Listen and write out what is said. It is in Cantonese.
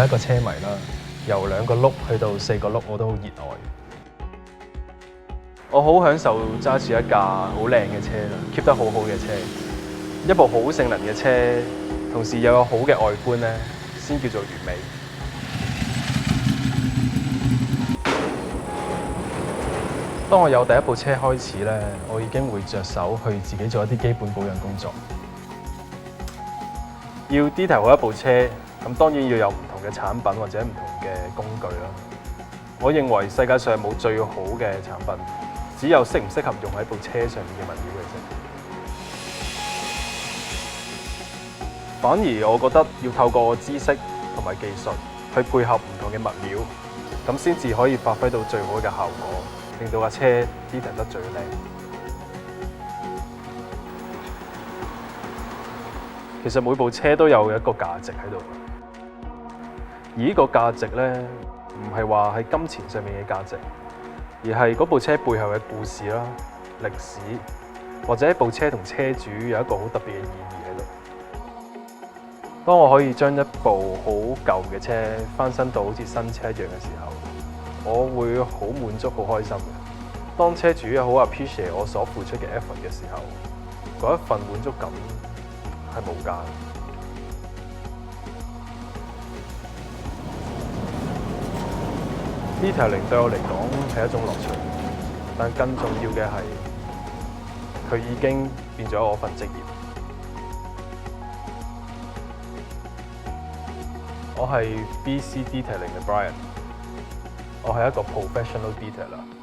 係一個車迷啦，由2個轆去到4個轆我都好熱愛。我好享受揸住一架好靚嘅車啦 ，keep 得好好嘅車，一部好性能嘅車，同時又有好嘅外觀咧，先叫做完美。當我有第一部車開始咧，我已經會着手去自己做一啲基本保養工作。要 detail 好一部車，咁當然要有唔同嘅產品或者唔同嘅工具啦。我認為世界上冇最好嘅產品，只有適唔適合用喺部車上面嘅物料嘅啫。反而我覺得要透過知識同埋技術去配合唔同嘅物料，咁先至可以發揮到最好嘅效果，令到架車 detail 得最靚。其實每部車都有一個價值喺度，而呢個價值咧，唔係話喺金錢上面嘅價值，而係嗰部車背後嘅故事啦、歷史，或者部車同車主有一個好特別嘅意義喺度。當我可以將一部好舊嘅車翻新到好似新車一樣嘅時候，我會好滿足、好開心嘅。當車主好 appreciate 我所付出嘅 effort 嘅時候，嗰一份滿足感係無價。Detailing 對我嚟講係一種樂趣，但更重要嘅係佢已經變咗我份職業。我係 BC Detailing 嘅 Brian，我係一個 professional detailer。